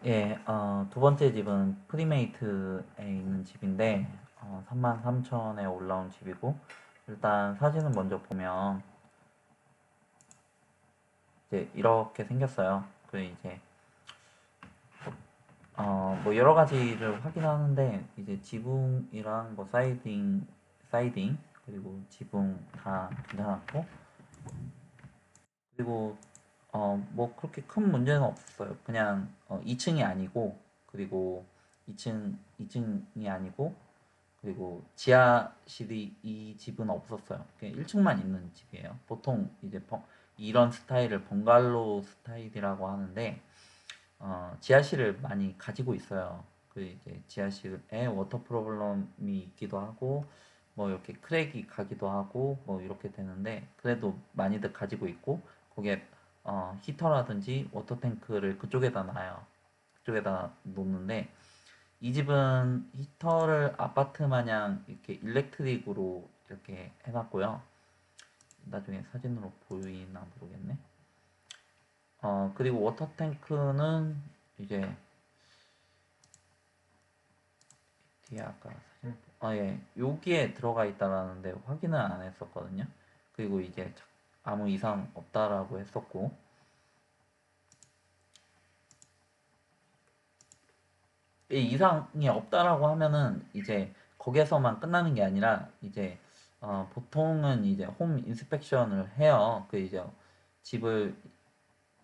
예, 두 번째 집은 프리메이트에 있는 집인데, 33,000에 올라온 집이고, 일단 사진을 먼저 보면, 이제 이렇게 생겼어요. 뭐 여러 가지를 확인하는데, 이제 지붕이랑 뭐 사이딩, 그리고 지붕 다 괜찮았고, 그리고, 뭐 그렇게 큰 문제는 없었어요. 그냥, 2층이 아니고, 그리고 2층이 아니고, 그리고 지하실이 이 집은 없었어요. 그냥 1층만 있는 집이에요. 보통 이제 이런 스타일을 번갈로 스타일이라고 하는데 지하실을 많이 가지고 있어요. 그 이제 지하실에 워터 프로블럼이 있기도 하고 뭐 이렇게 크랙이 가기도 하고 뭐 이렇게 되는데 그래도 많이들 가지고 있고 거기에 히터라든지 워터 탱크를 그쪽에다 놔요. 그쪽에다 놓는데 이 집은 히터를 아파트 마냥 이렇게 일렉트릭으로 이렇게 해놨고요. 나중에 사진으로 보이나 모르겠네. 그리고 워터 탱크는 이제 뒤에 아까 사진, 예, 여기에 들어가 있다라는데 확인은 안 했었거든요. 그리고 이제 아무 이상 없다라고 했었고, 이 이상이 없다라고 하면은 이제 거기에서만 끝나는 게 아니라 이제 보통은 이제 홈 인스펙션을 해요. 그 이제 집을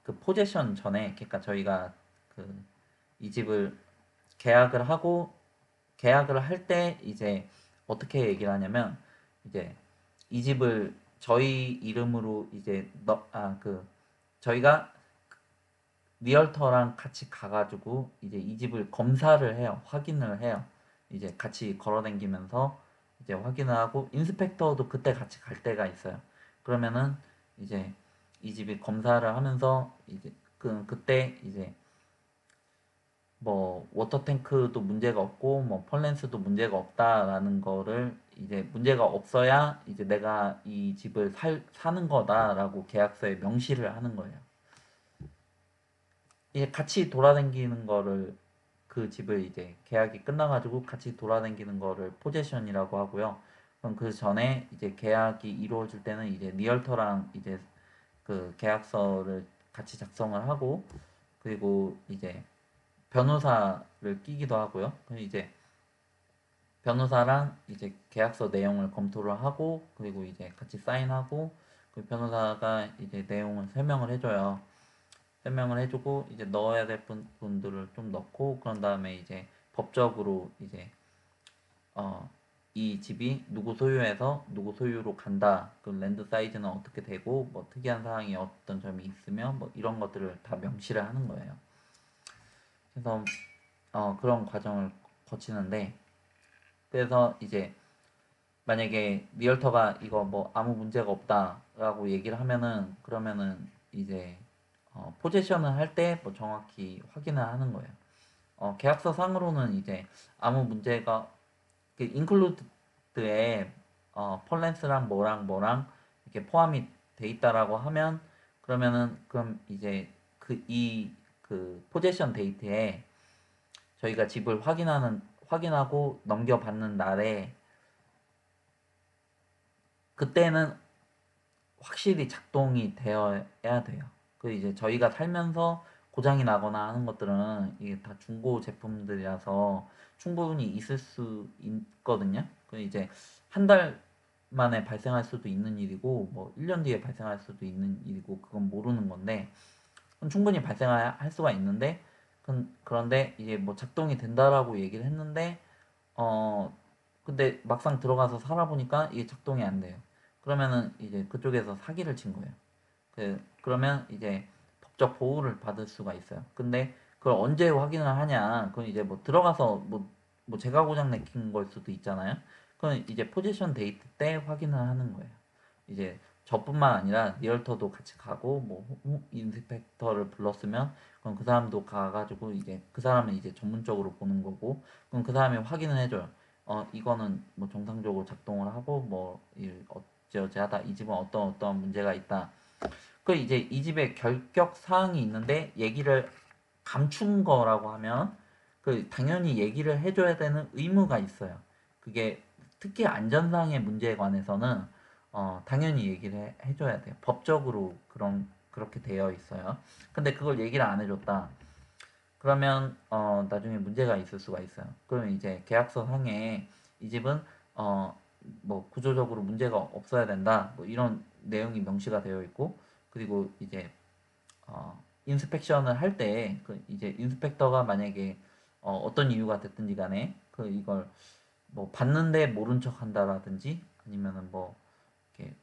그 포제션 전에 그러니까 저희가 그 이 집을 계약을 하고 계약을 할 때 이제 어떻게 얘기를 하냐면 이제 이 집을 저희 이름으로 이제 저희가 리얼터랑 같이 가가지고 이제 이 집을 검사를 해요. 확인을 해요. 이제 같이 걸어다니면서 이제 확인을 하고 인스펙터도 그때 같이 갈 때가 있어요. 그러면은 이제 이 집이 검사를 하면서 이제 그때 이제 뭐 워터 탱크도 문제가 없고 뭐 펄렌스도 문제가 없다라는 거를 이제 문제가 없어야 이제 내가 이 집을 사는 거다라고 계약서에 명시를 하는 거예요. 이제 같이 돌아다니는 거를 그 집을 이제 계약이 끝나가지고 같이 돌아다니는 거를 포제션이라고 하고요. 그럼 그 전에 이제 계약이 이루어질 때는 이제 리얼터랑 이제 그 계약서를 같이 작성을 하고 그리고 이제 변호사를 끼기도 하고요. 그럼 이제 변호사랑 이제 계약서 내용을 검토를 하고 그리고 이제 같이 사인하고 그 변호사가 이제 내용을 설명을 해줘요. 설명을 해주고 이제 넣어야 될 분들을 좀 넣고 그런 다음에 이제 법적으로 이제 어, 이 집이 누구 소유해서 누구 소유로 간다. 그 랜드 사이즈는 어떻게 되고 뭐 특이한 사항이 어떤 점이 있으면 뭐 이런 것들을 다 명시를 하는 거예요. 그래서 그런 과정을 거치는데 그래서 이제 만약에 리얼터가 이거 뭐 아무 문제가 없다라고 얘기를 하면은 그러면은 이제 포지션을 할 때 뭐 정확히 확인을 하는 거예요. 계약서 상으로는 이제 아무 문제가 그 인클루드에 펄렌스랑 뭐랑 이렇게 포함이 돼 있다라고 하면 그러면은 그럼 이제 그 포지션 데이트에 저희가 집을 확인하고 넘겨받는 날에 그때는 확실히 작동이 되어야 돼요. 그 이제 저희가 살면서 고장이 나거나 하는 것들은 이게 다 중고 제품들이라서 충분히 있을 수 있거든요. 그 이제 한 달 만에 발생할 수도 있는 일이고 뭐 1년 뒤에 발생할 수도 있는 일이고 그건 모르는 건데 그건 충분히 발생할 수가 있는데 그런데 이제 뭐 작동이 된다라고 얘기를 했는데 어, 근데 막상 들어가서 살아보니까 이게 작동이 안 돼요. 그러면은 이제 그쪽에서 사기를 친 거예요. 그러면 이제 법적 보호를 받을 수가 있어요. 근데 그걸 언제 확인을 하냐? 그건 이제 뭐 들어가서 뭐 제가 고장 내킨 걸 수도 있잖아요. 그건 이제 포지션 데이트 때 확인을 하는 거예요. 이제 저뿐만 아니라 리얼터도 같이 가고 뭐 인스펙터를 불렀으면 그럼 그 사람도 가가지고 이제 그 사람은 이제 전문적으로 보는 거고 그럼 그 사람이 확인을 해줘요. 이거는 뭐 정상적으로 작동을 하고 뭐 어찌어찌하다 이 집은 어떤 문제가 있다. 그 이제 이 집에 결격 사항이 있는데 얘기를 감춘 거라고 하면 그 당연히 얘기를 해줘야 되는 의무가 있어요. 그게 특히 안전상의 문제에 관해서는 당연히 얘기를 해줘야 돼요. 법적으로 그렇게 되어 있어요. 근데 그걸 얘기를 안 해줬다. 그러면 나중에 문제가 있을 수가 있어요. 그러면 이제 계약서 상에 이 집은 뭐 구조적으로 문제가 없어야 된다. 뭐 이런 내용이 명시가 되어 있고 그리고 이제 인스펙션을 할 때 그 이제 인스펙터가 만약에 어떤 이유가 됐든지 간에 그 이걸 뭐 봤는데 모른 척 한다라든지 아니면은 뭐 이렇게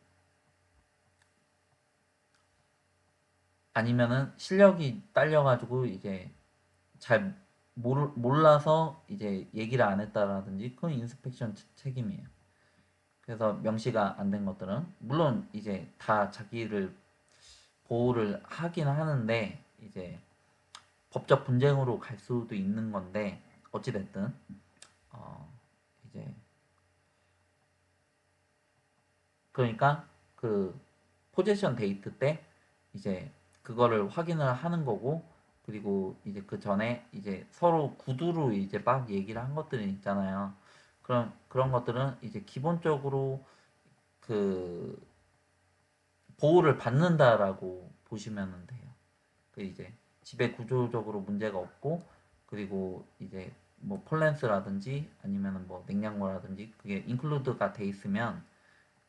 아니면은 실력이 딸려가지고 이제 잘 몰라서 이제 얘기를 안 했다라든지 그건 인스펙션 책임이에요. 그래서 명시가 안 된 것들은 물론 이제 다 자기를 보호를 하긴 하는데 이제 법적 분쟁으로 갈 수도 있는 건데 어찌됐든 어 이제 그러니까 그 포지션 데이트 때 이제 그거를 확인을 하는 거고 그리고 이제 그 전에 이제 서로 구두로 이제 막 얘기를 한 것들이 있잖아요. 그런 것들은 이제 기본적으로 그 보호를 받는다라고 보시면 돼요. 그 이제 집에 구조적으로 문제가 없고 그리고 이제 뭐 폴렌스라든지 아니면은 뭐 냉장고라든지 그게 인클루드가 돼 있으면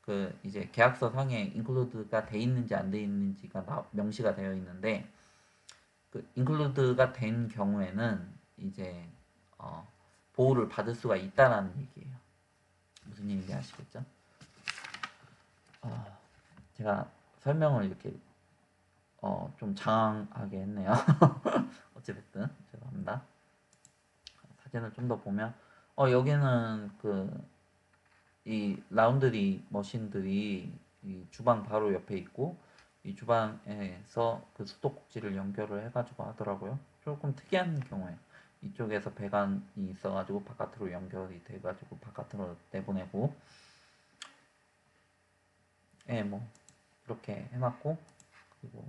그 이제 계약서 상에 인클루드가 돼 있는지 안 돼 있는지가 명시가 되어 있는데 그 인클루드가 된 경우에는 이제 어, 보호를 받을 수가 있다라는 얘기예요. 무슨 얘기인지 아시겠죠? 어, 제가 설명을 이렇게 좀 장황하게 했네요. 어찌됐든 죄송합니다. 사진을 좀 더 보면 여기는 그 이 라운드리 머신들이 이 주방 바로 옆에 있고 이 주방에서 그 수도꼭지를 연결을 해가지고 하더라고요. 조금 특이한 경우에 이쪽에서 배관이 있어가지고 바깥으로 연결이 돼가지고 바깥으로 내보내고 예, 뭐 이렇게 해놨고 그리고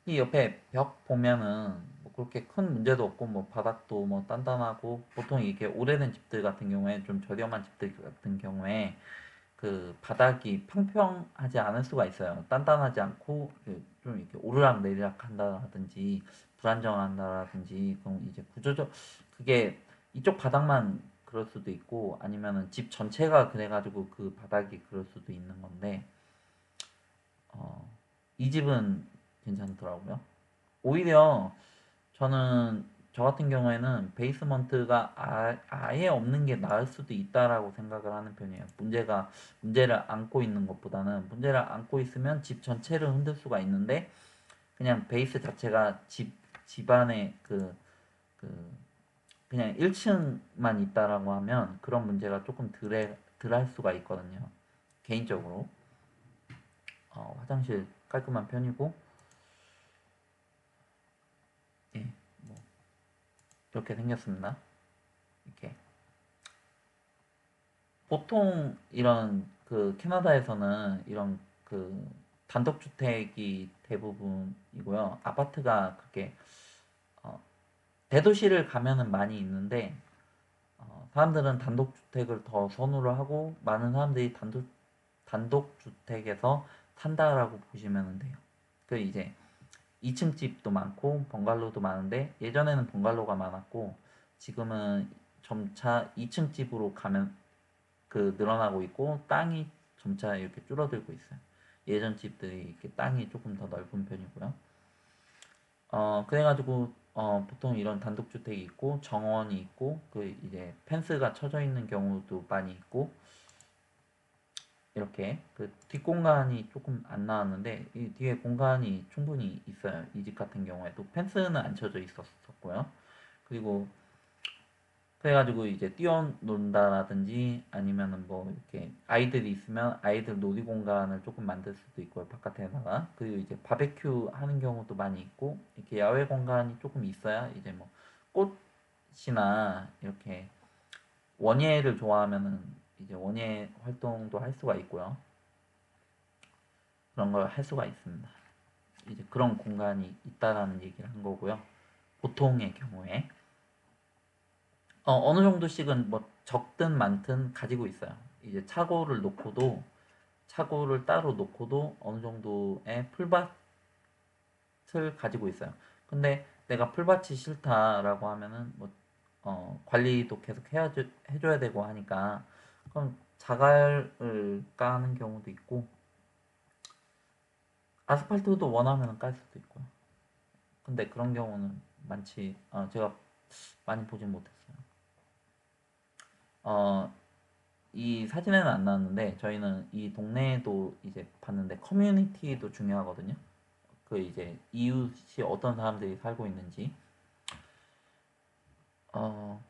이 옆에 벽 보면은 뭐 그렇게 큰 문제도 없고 뭐 바닥도 뭐 단단하고 보통 이게 오래된 집들 같은 경우에 좀 저렴한 집들 같은 경우에 그 바닥이 평평하지 않을 수가 있어요. 단단하지 않고 좀 이렇게 오르락 내리락 한다든지 불안정한다든지 그럼 이제 구조적 그게 이쪽 바닥만 그럴 수도 있고 아니면은 집 전체가 그래가지고 그 바닥이 그럴 수도 있는 건데 어, 이 집은 괜찮더라고요. 오히려 저는 저 같은 경우에는 베이스먼트가 아예 없는 게 나을 수도 있다라고 생각을 하는 편이에요. 문제를 안고 있는 것보다는 문제를 안고 있으면 집 전체를 흔들 수가 있는데 그냥 베이스 자체가 집안에 그 그냥 1층만 있다라고 하면 그런 문제가 조금 덜할 수가 있거든요. 개인적으로 화장실 깔끔한 편이고 예, 뭐 이렇게 생겼습니다. 이렇게 보통 이런 그 캐나다에서는 이런 그 단독주택이 대부분이고요. 아파트가 그렇게 어, 대도시를 가면은 많이 있는데 사람들은 단독주택을 더 선호를 하고 많은 사람들이 단독주택에서 산다라고 보시면 돼요. 그 이제 2층 집도 많고 번갈로도 많은데 예전에는 번갈로가 많았고 지금은 점차 2층 집으로 가면 그 늘어나고 있고 땅이 점차 이렇게 줄어들고 있어요. 예전 집들이 이렇게 땅이 조금 더 넓은 편이고요. 그래가지고 보통 이런 단독주택이 있고 정원이 있고 그 이제 펜스가 쳐져 있는 경우도 많이 있고 이렇게 그 뒷공간이 조금 안 나왔는데 이 뒤에 공간이 충분히 있어요. 이 집 같은 경우에도 펜스는 안 쳐져 있었고요. 그리고 그래가지고 이제 뛰어논다라든지 아니면은 뭐 이렇게 아이들이 있으면 아이들 놀이 공간을 조금 만들 수도 있고요 바깥에다가 그리고 이제 바베큐 하는 경우도 많이 있고 이렇게 야외 공간이 조금 있어야 이제 뭐 꽃이나 이렇게 원예를 좋아하면은 이제 원예 활동도 할 수가 있고요 그런 걸 할 수가 있습니다 이제 그런 공간이 있다라는 얘기를 한 거고요. 보통의 경우에 어느 정도씩은 뭐 적든 많든 가지고 있어요. 이제 차고를 따로 놓고도 어느 정도의 풀밭을 가지고 있어요. 근데 내가 풀밭이 싫다라고 하면은 뭐 관리도 계속 해줘야 되고 하니까 그럼 자갈을 까는 경우도 있고 아스팔트도 원하면 깔 수도 있고요. 근데 그런 경우는 제가 많이 보진 못했어요. 어, 이 사진에는 안 나왔는데 저희는 이 동네에도 이제 봤는데 커뮤니티도 중요하거든요. 그 이제 이웃이 어떤 사람들이 살고 있는지 어,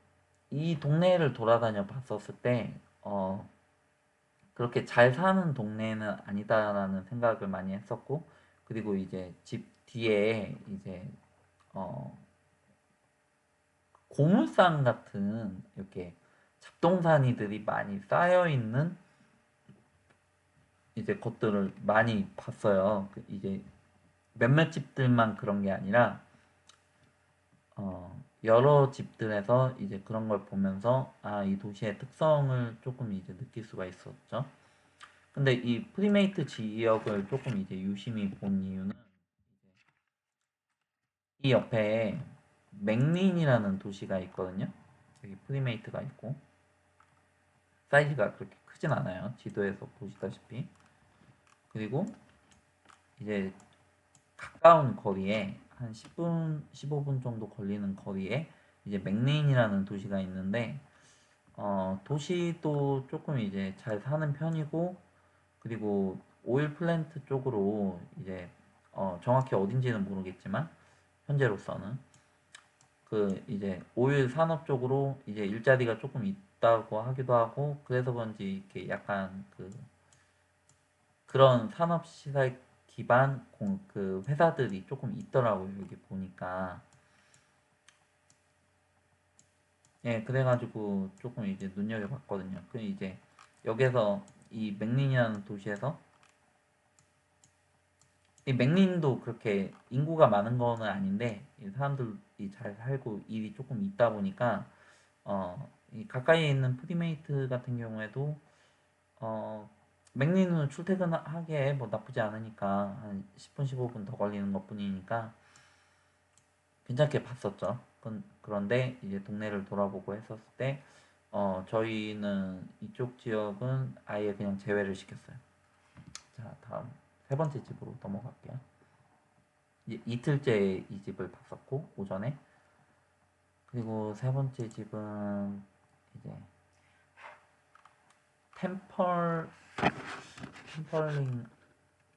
이 동네를 돌아다녀 봤었을 때 그렇게 잘 사는 동네는 아니다라는 생각을 많이 했었고 그리고 이제 집 뒤에 이제 어, 고물상 같은 이렇게 잡동사니들이 많이 쌓여 있는 이제 것들을 많이 봤어요. 이제 몇몇 집들만 그런 게 아니라 여러 집들에서 이제 그런 걸 보면서 이 도시의 특성을 조금 이제 느낄 수가 있었죠. 근데 이 프리메이트 지역을 조금 이제 유심히 본 이유는 이 옆에 맥린이라는 도시가 있거든요. 여기 프리메이트가 있고 사이즈가 그렇게 크진 않아요. 지도에서 보시다시피. 그리고 이제 가까운 거리에 한 10분, 15분 정도 걸리는 거리에 이제 맥레인이라는 도시가 있는데 도시도 조금 이제 잘 사는 편이고 그리고 오일 플랜트 쪽으로 이제 정확히 어딘지는 모르겠지만 현재로서는 그 이제 오일 산업 쪽으로 이제 일자리가 조금 있다고 하기도 하고 그래서 그런지 이렇게 약간 그런 산업 시설 기반 그 회사들이 조금 있더라고요. 여기 보니까. 예, 그래가지고 조금 이제 눈여겨봤거든요. 그 이제 여기서 이 맥린이라는 도시에서 이 맥린도 그렇게 인구가 많은 거는 아닌데 이 사람들이 잘 살고 일이 조금 있다 보니까 이 가까이에 있는 프리메이트 같은 경우에도 어, 맥린은 출퇴근하기에 뭐 나쁘지 않으니까 한 10분 15분 더 걸리는 것뿐이니까 괜찮게 봤었죠. 그런데 이제 동네를 돌아보고 했었을 때 저희는 이쪽 지역은 아예 그냥 제외를 시켰어요. 자, 다음 세 번째 집으로 넘어갈게요. 이틀째 이 집을 봤었고 오전에 그리고 세 번째 집은 이제 템펄 템펄링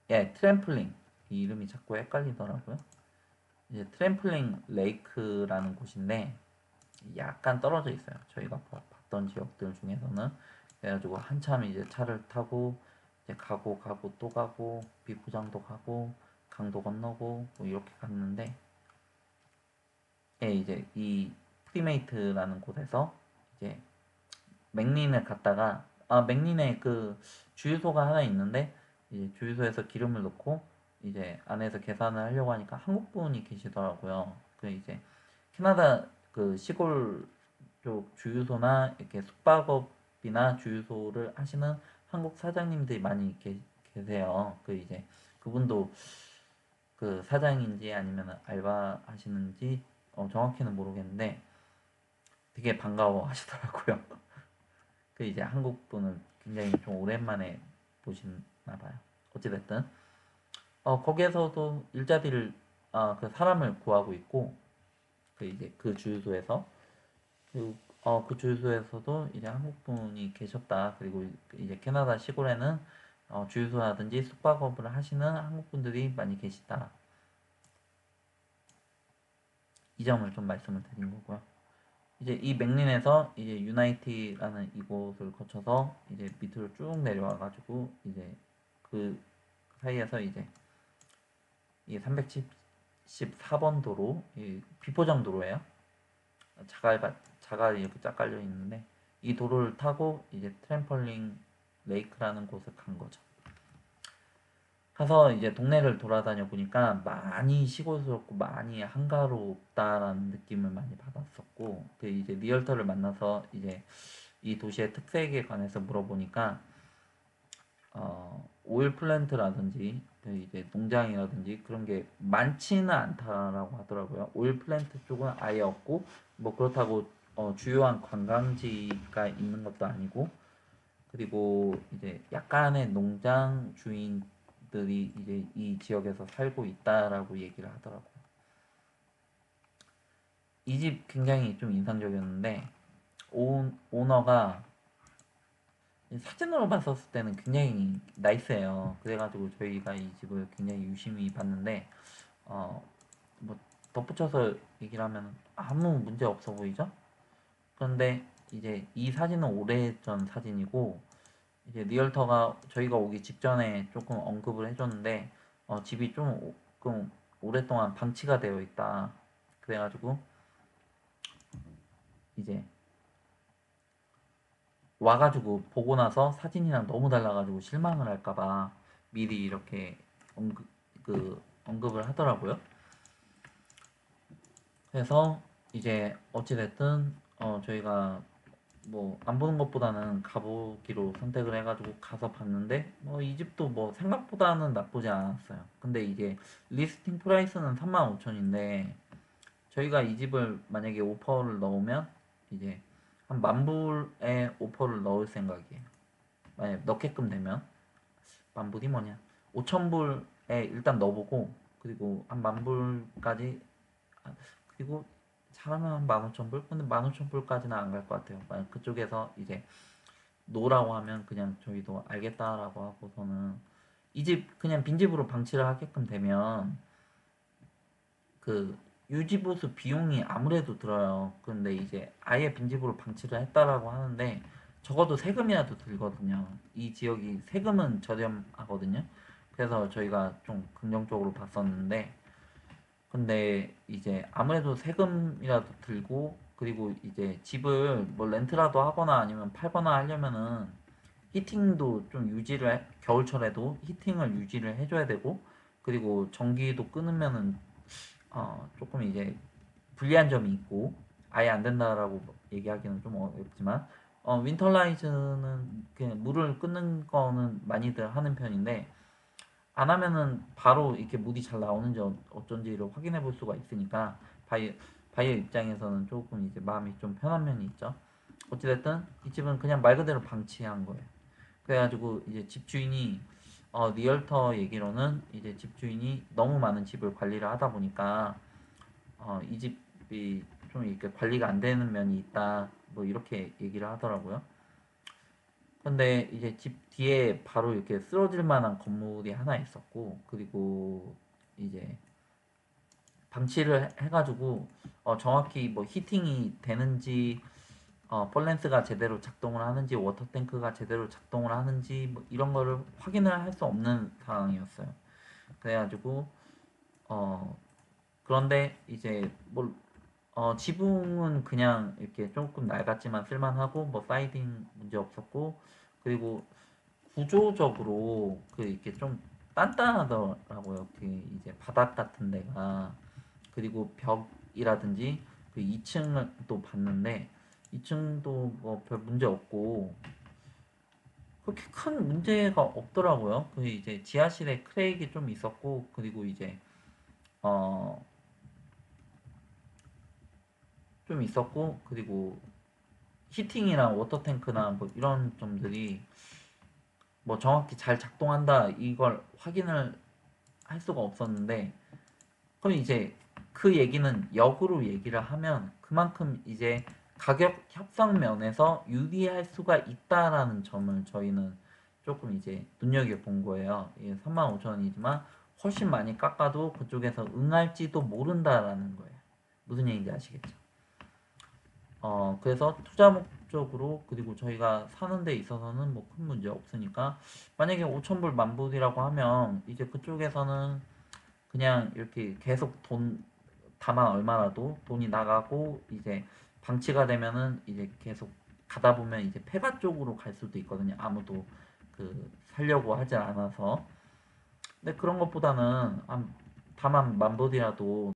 트램플링 이 이름이 자꾸 헷갈리더라고요. 이제 트램플링 레이크라는 곳인데 약간 떨어져 있어요. 저희가 봤던 지역들 중에서는 그래가지고 한참 이제 차를 타고 이제 가고 또 가고 비포장도 가고 강도 건너고 뭐 이렇게 갔는데 이제 이 프리메이트라는 곳에서 이제 맥린을 갔다가 맥린에 그 주유소가 하나 있는데 이제 주유소에서 기름을 넣고 이제 안에서 계산을 하려고 하니까 한국 분이 계시더라고요. 그 이제 캐나다 그 시골 쪽 주유소나 이렇게 숙박업이나 주유소를 하시는 한국 사장님들이 많이 계세요. 그 이제 그분도 그 사장인지 아니면 알바 하시는지 정확히는 모르겠는데 되게 반가워 하시더라고요. 그 이제 한국 분을 굉장히 좀 오랜만에 보시나 봐요. 어찌됐든 거기에서도 일자리를 그 사람을 구하고 있고 그 이제 그 주유소에서 그리고 그 주유소에서도 이제 한국 분이 계셨다. 그리고 이제 캐나다 시골에는 주유소라든지 숙박업을 하시는 한국 분들이 많이 계시다. 이 점을 좀 말씀을 드린 거고요. 이제 이 맥린에서 이제 유나이티라는 이곳을 거쳐서 이제 밑으로 쭉 내려와 가지고 이제 그 사이에서 이제 이 314번 도로 이 비포장 도로예요. 자갈이 이렇게 쫙 깔려 있는데 이 도로를 타고 이제 트램펄링 레이크라는 곳을 간 거죠. 가서 이제 동네를 돌아다녀 보니까 많이 시골스럽고 많이 한가롭다라는 느낌을 많이 받았었고, 그 이제 리얼터를 만나서 이제 이 도시의 특색에 관해서 물어보니까 오일 플랜트라든지 그 이제 농장이라든지 그런 게 많지는 않다라고 하더라고요. 오일 플랜트 쪽은 아예 없고, 뭐 그렇다고 주요한 관광지가 있는 것도 아니고, 그리고 이제 약간의 농장 주인들이 이제 이 지역에서 살고 있다라고 얘기를 하더라고요. 이 집 굉장히 좀 인상적이었는데, 오너가 사진으로 봤었을 때는 굉장히 나이스해요. 그래가지고 저희가 이 집을 굉장히 유심히 봤는데, 어, 뭐 덧붙여서 얘기를 하면 아무 문제 없어 보이죠? 그런데 이제 이 사진은 오래전 사진이고, 이제 리얼터가 저희가 오기 직전에 조금 언급을 해줬는데, 집이 조금 오랫동안 방치가 되어 있다. 그래가지고 이제 와가지고 보고 나서 사진이랑 너무 달라가지고 실망을 할까봐 미리 이렇게 언급을 하더라고요. 그래서 이제 어찌됐든 저희가 뭐 안 보는 것보다는 가보기로 선택을 해가지고 가서 봤는데, 뭐 이 집도 뭐 생각보다는 나쁘지 않았어요. 근데 이게 리스팅 프라이스는 35,000인데 저희가 이 집을 만약에 오퍼를 넣으면 이제 한 10,000불에 오퍼를 넣을 생각이에요. 만약 넣게끔 되면. 만불이 뭐냐, 5,000불에 일단 넣어보고, 그리고 한 10,000불까지, 그리고 잘하면 한 15,000불? 근데 15,000불까지는 안 갈 것 같아요. 만약 그쪽에서 이제 노라고 하면 그냥 저희도 알겠다라고 하고서는 이 집 그냥 빈집으로 방치를 하게끔 되면 그 유지보수 비용이 아무래도 들어요. 근데 이제 아예 빈집으로 방치를 했다라고 하는데 적어도 세금이라도 들거든요. 이 지역이 세금은 저렴하거든요. 그래서 저희가 좀 긍정적으로 봤었는데, 근데 이제 아무래도 세금이라도 들고, 그리고 이제 집을 뭐 렌트라도 하거나 아니면 팔거나 하려면은 히팅도 좀 겨울철에도 히팅을 유지를 해줘야 되고, 그리고 전기도 끊으면은 조금 이제 불리한 점이 있고, 아예 안 된다라고 얘기하기는 좀 어렵지만, 윈터라이즈는 그냥 물을 끊는 거는 많이들 하는 편인데, 안 하면은 바로 이렇게 물이 잘 나오는지 어쩐지를 확인해 볼 수가 있으니까 바이어 입장에서는 조금 이제 마음이 좀 편한 면이 있죠. 어찌됐든 이 집은 그냥 말 그대로 방치한 거예요. 그래가지고 이제 집주인이 리얼터 얘기로는 이제 집주인이 너무 많은 집을 관리를 하다 보니까 이 집이 좀 이렇게 관리가 안 되는 면이 있다, 뭐 이렇게 얘기를 하더라고요. 근데 이제 집 뒤에 바로 이렇게 쓰러질 만한 건물이 하나 있었고, 그리고 이제 방치를 해가지고 정확히 뭐 히팅이 되는지, 폴렌스가 제대로 작동을 하는지, 워터탱크가 제대로 작동을 하는지, 뭐 이런 거를 확인을 할 수 없는 상황이었어요. 그래가지고 어 그런데 이제 뭐 지붕은 그냥 이렇게 조금 낡았지만 쓸만하고, 뭐 사이딩 문제 없었고, 그리고 구조적으로 그 이렇게 좀 단단하더라고요. 그 이제 바닥 같은 데가. 그리고 벽이라든지 그 2층을 또 봤는데 2층도 뭐 별 문제 없고 그렇게 큰 문제가 없더라고요. 그 이제 지하실에 크랙이 좀 있었고, 그리고 이제 어 좀 있었고, 그리고 히팅이랑 워터탱크나 뭐 이런 점들이 뭐 정확히 잘 작동한다 이걸 확인을 할 수가 없었는데, 그럼 이제 그 얘기는 역으로 얘기를 하면 그만큼 이제 가격 협상 면에서 유리할 수가 있다라는 점을 저희는 조금 이제 눈여겨본 거예요. 이게 35,000원이지만 훨씬 많이 깎아도 그쪽에서 응할지도 모른다라는 거예요. 무슨 얘기인지 아시겠죠? 그래서 투자 목적으로, 그리고 저희가 사는 데 있어서는 뭐 큰 문제 없으니까, 만약에 5,000불 만불이라고 하면 이제 그쪽에서는 그냥 이렇게 계속 돈 다만 얼마라도 돈이 나가고, 이제 방치가 되면은 이제 계속 가다 보면 이제 폐가 쪽으로 갈 수도 있거든요. 아무도 그 살려고 하지 않아서. 근데 그런 것보다는 다만 만보이라도